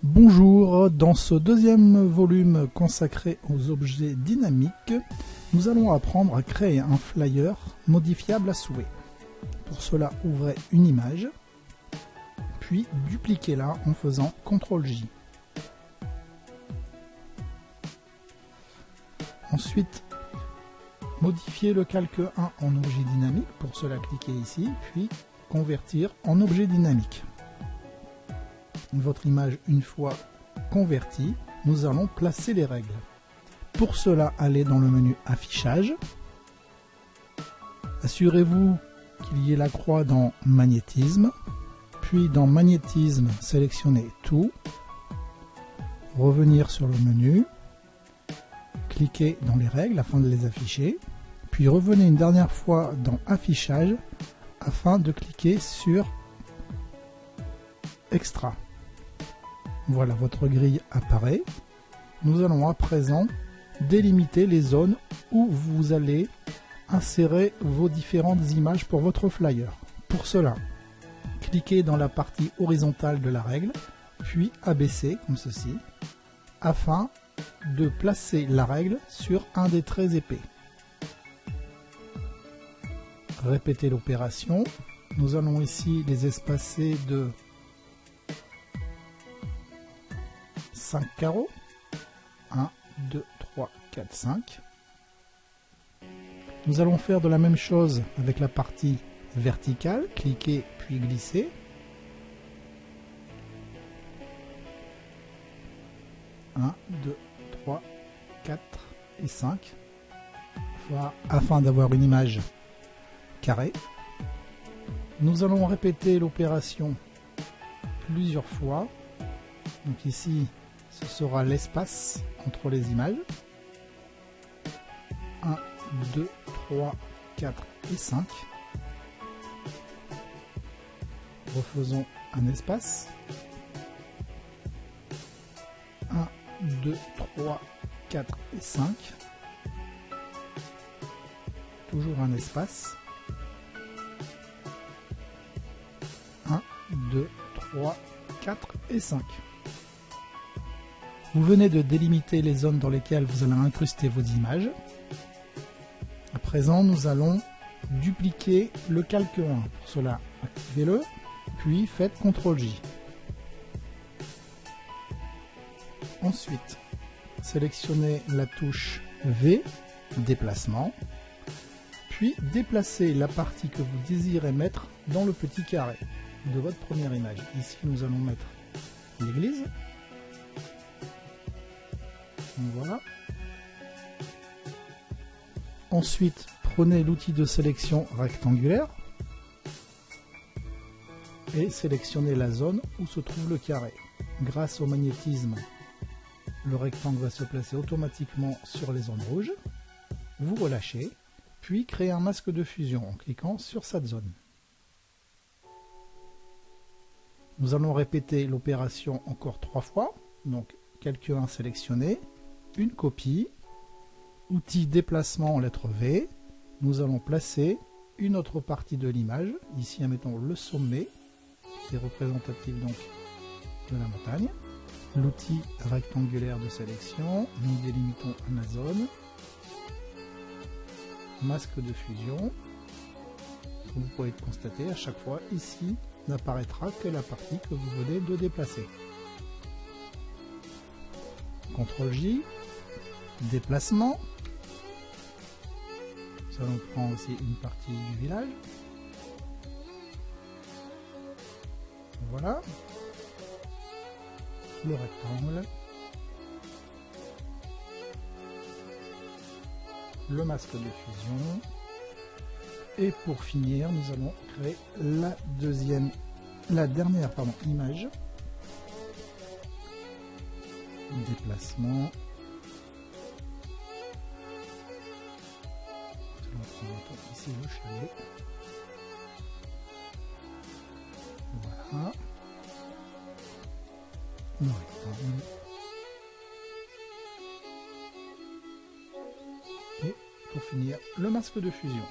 Bonjour, dans ce deuxième volume consacré aux objets dynamiques, nous allons apprendre à créer un flyer modifiable à souhait. Pour cela, ouvrez une image, puis dupliquez-la en faisant CTRL-J. Ensuite, modifiez le calque 1 en objet dynamique, pour cela cliquez ici, puis convertir en objet dynamique. Votre image une fois convertie, nous allons placer les règles. Pour cela, allez dans le menu Affichage. Assurez-vous qu'il y ait la croix dans Magnétisme. Puis dans Magnétisme, sélectionnez Tout. Revenir sur le menu. Cliquez dans les règles afin de les afficher. Puis revenez une dernière fois dans Affichage afin de cliquer sur Extra. Voilà, votre grille apparaît. Nous allons à présent délimiter les zones où vous allez insérer vos différentes images pour votre flyer. Pour cela, cliquez dans la partie horizontale de la règle, puis abaissez comme ceci, afin de placer la règle sur un des traits épais. Répétez l'opération. Nous allons ici les espacer de 5 carreaux, 1, 2, 3, 4, 5. Nous allons faire de la même chose avec la partie verticale, cliquez puis glissez. Un, 2, 3, 4 et 5, afin d'avoir une image carrée. Nous allons répéter l'opération plusieurs fois. Donc ici, ce sera l'espace entre les images. 1, 2, 3, 4 et 5. Refaisons un espace. 1, 2, 3, 4 et 5. Toujours un espace. 1, 2, 3, 4 et 5. Vous venez de délimiter les zones dans lesquelles vous allez incruster vos images. À présent, nous allons dupliquer le calque 1. Pour cela, activez-le, puis faites CTRL-J. Ensuite, sélectionnez la touche V, déplacement, puis déplacez la partie que vous désirez mettre dans le petit carré de votre première image. Ici, nous allons mettre l'église. Voilà. Ensuite, prenez l'outil de sélection rectangulaire et sélectionnez la zone où se trouve le carré. Grâce au magnétisme, le rectangle va se placer automatiquement sur les zones rouges. Vous relâchez, puis créez un masque de fusion en cliquant sur cette zone. Nous allons répéter l'opération encore 3 fois. Donc, calque 1 sélectionné. Une copie, outil déplacement en lettre V, nous allons placer une autre partie de l'image, ici admettons le sommet, qui est représentatif donc de la montagne, l'outil rectangulaire de sélection, nous délimitons la zone, masque de fusion, vous pouvez constater à chaque fois ici n'apparaîtra que la partie que vous venez de déplacer. CTRL-J, déplacement. Nous allons prendre aussi une partie du village. Voilà. Le rectangle. Le masque de fusion. Et pour finir, nous allons créer la dernière image. Déplacement. Ici le chalet. Voilà. Le rectangle. Et pour finir, le masque de fusion.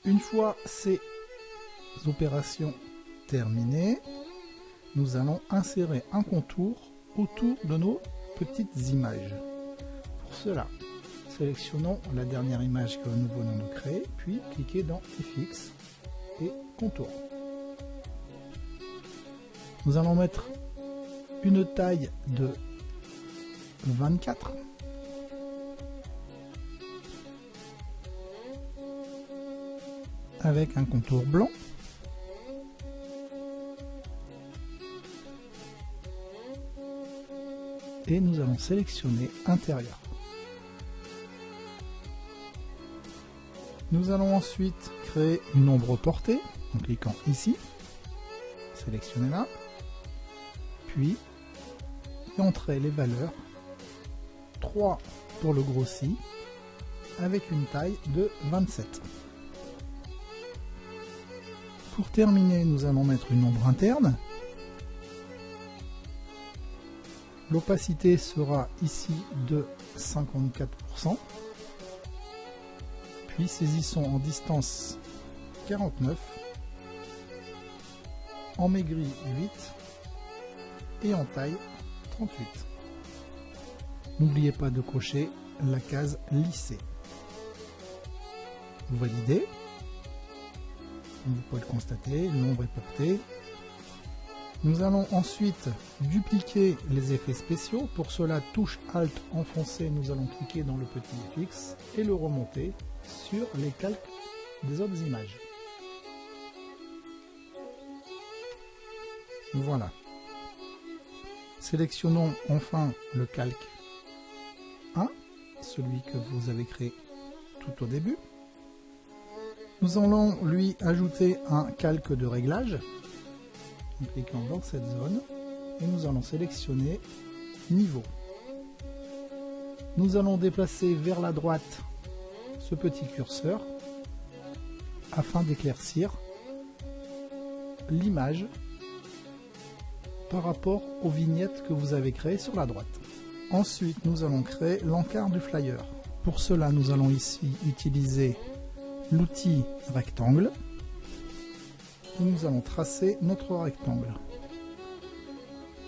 Une fois ces opérations terminées, nous allons insérer un contour autour de nos petites images. Pour cela, sélectionnons la dernière image que nous venons de créer, puis cliquez dans FX et contour. Nous allons mettre une taille de 24. Avec un contour blanc. Et nous allons sélectionner intérieur. Nous allons ensuite créer une ombre portée en cliquant ici, sélectionnez-la, puis y entrer les valeurs 3 pour le grossi avec une taille de 27. Pour terminer, nous allons mettre une ombre interne. L'opacité sera ici de 54%. Puis saisissons en distance 49, en maigri 8 et en taille 38. N'oubliez pas de cocher la case lisser. Vous validez. Vous pouvez le constater, l'ombre est portée. Nous allons ensuite dupliquer les effets spéciaux. Pour cela, touche Alt enfoncé, nous allons cliquer dans le petit FX et le remonter sur les calques des autres images. Voilà. Sélectionnons enfin le calque 1, celui que vous avez créé tout au début. Nous allons lui ajouter un calque de réglage en cliquant dans cette zone et nous allons sélectionner niveau. Nous allons déplacer vers la droite ce petit curseur afin d'éclaircir l'image par rapport aux vignettes que vous avez créées sur la droite. Ensuite, nous allons créer l'encart du flyer. Pour cela, nous allons ici utiliser l'outil rectangle. Nous allons tracer notre rectangle.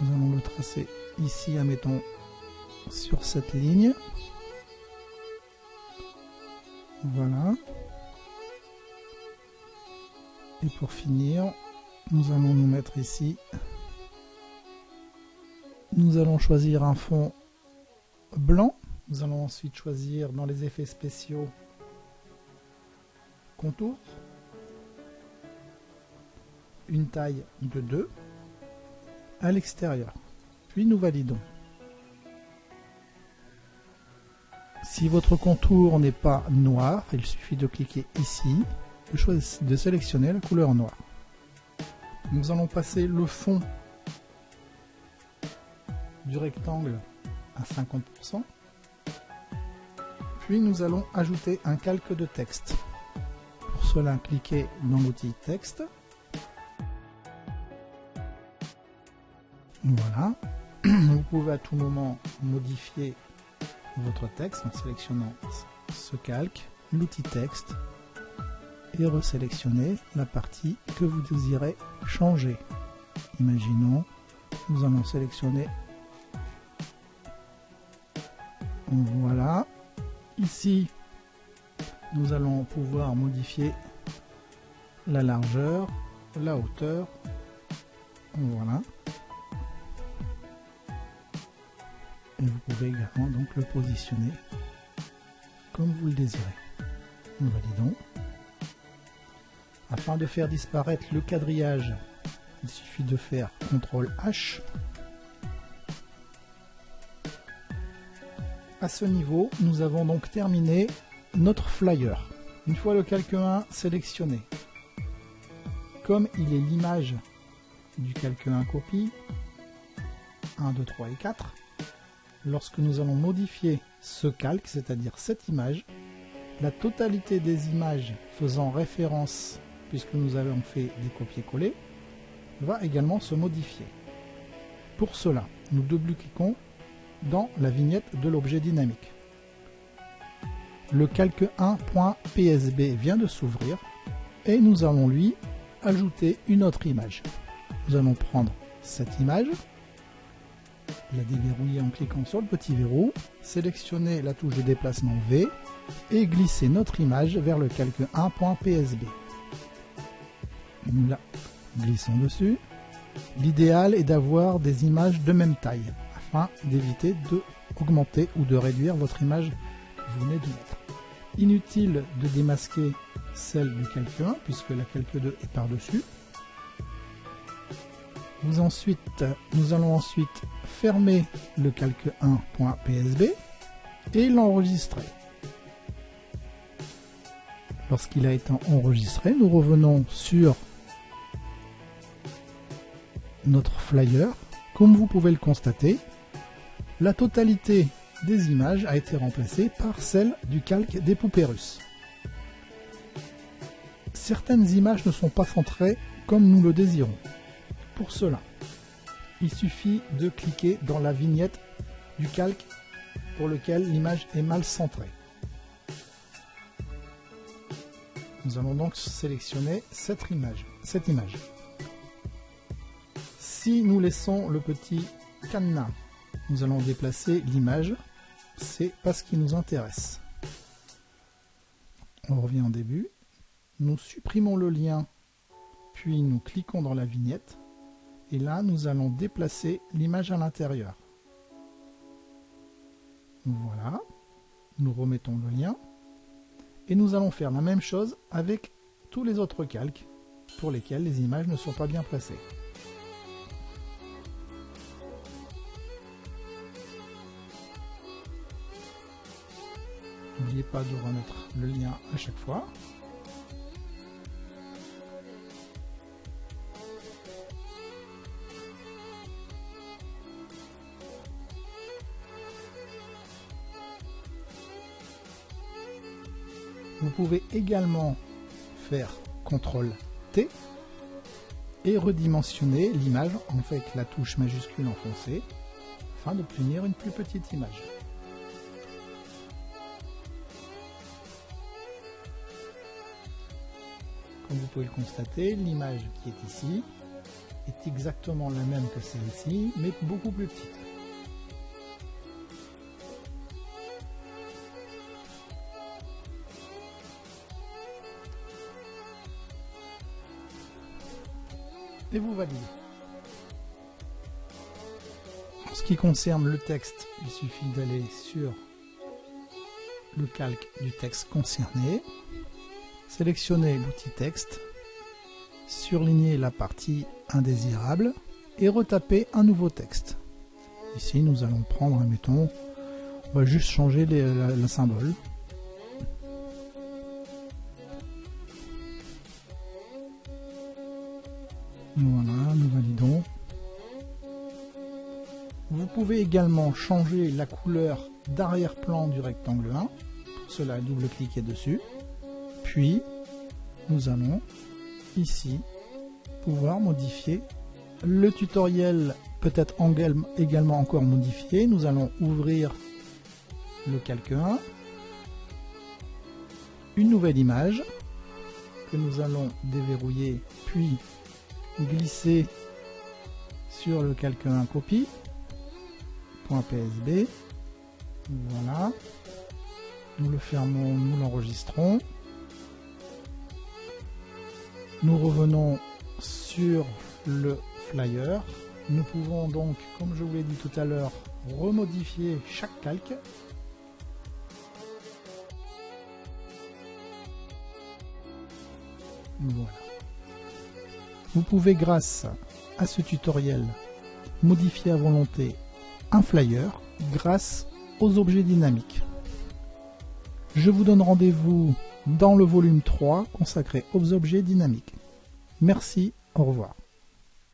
Nous allons le tracer ici, admettons, sur cette ligne. Voilà. Et pour finir, nous allons nous mettre ici. Nous allons choisir un fond blanc. Nous allons ensuite choisir dans les effets spéciaux contour, une taille de 2 à l'extérieur. Puis nous validons. Si votre contour n'est pas noir, il suffit de cliquer ici, de sélectionner la couleur noire. Nous allons passer le fond du rectangle à 50%. Puis nous allons ajouter un calque de texte. Pour cela, cliquez dans l'outil texte. Voilà. Vous pouvez à tout moment modifier votre texte en sélectionnant ce calque, l'outil texte et resélectionner la partie que vous désirez changer. Imaginons, nous allons sélectionner. Voilà. Ici, nous allons pouvoir modifier la largeur, la hauteur. Voilà. Et vous pouvez également donc le positionner comme vous le désirez. Nous validons. Afin de faire disparaître le quadrillage, il suffit de faire CTRL H. À ce niveau, nous avons donc terminé notre flyer. Une fois le calque 1 sélectionné, comme il est l'image du calque 1 copie, 1, 2, 3 et 4, lorsque nous allons modifier ce calque, c'est-à-dire cette image, la totalité des images faisant référence, puisque nous avons fait des copier-coller, va également se modifier. Pour cela, nous double-cliquons dans la vignette de l'objet dynamique. Le calque 1.psb vient de s'ouvrir et nous allons lui ajouter une autre image. Nous allons prendre cette image, la déverrouiller en cliquant sur le petit verrou, sélectionner la touche de déplacement V et glisser notre image vers le calque 1.psb. Nous la glissons dessus. L'idéal est d'avoir des images de même taille afin d'éviter d'augmenter ou de réduire votre image que vous venez de mettre. Inutile de démasquer celle du calque 1 puisque la calque 2 est par-dessus. Nous allons ensuite fermer le calque 1.psb et l'enregistrer. Lorsqu'il a été enregistré, nous revenons sur notre flyer. Comme vous pouvez le constater, la totalité des images a été remplacée par celle du calque des poupées russes. Certaines images ne sont pas centrées comme nous le désirons. Pour cela, il suffit de cliquer dans la vignette du calque pour lequel l'image est mal centrée. Nous allons donc sélectionner cette image. Si nous laissons le petit cadenas, nous allons déplacer l'image. C'est pas ce qui nous intéresse. On revient en début. Nous supprimons le lien, puis nous cliquons dans la vignette. Et là, nous allons déplacer l'image à l'intérieur. Voilà. Nous remettons le lien. Et nous allons faire la même chose avec tous les autres calques pour lesquels les images ne sont pas bien placées. N'oubliez pas de remettre le lien à chaque fois. Vous pouvez également faire CTRL-T et redimensionner l'image avec la touche majuscule enfoncée afin d'obtenir une plus petite image. Comme vous pouvez le constater, l'image qui est ici est exactement la même que celle-ci, mais beaucoup plus petite. Et vous validez. En ce qui concerne le texte, il suffit d'aller sur le calque du texte concerné, sélectionner l'outil texte, surligner la partie indésirable et retaper un nouveau texte. Ici, nous allons prendre, admettons, on va juste changer le symbole. Voilà, nous validons. Vous pouvez également changer la couleur d'arrière-plan du rectangle 1. Pour cela, double-cliquez dessus. Puis, nous allons ici pouvoir modifier. Le tutoriel peut être également encore modifié. Nous allons ouvrir le calque 1. Une nouvelle image que nous allons déverrouiller puis glisser sur le calque 1 copie .psb. Voilà, nous le fermons, nous l'enregistrons, nous revenons sur le flyer. Nous pouvons donc, comme je vous l'ai dit tout à l'heure, remodifier chaque calque. Voilà. Vous pouvez, grâce à ce tutoriel, modifier à volonté un flyer grâce aux objets dynamiques. Je vous donne rendez-vous dans le volume 3 consacré aux objets dynamiques. Merci, au revoir.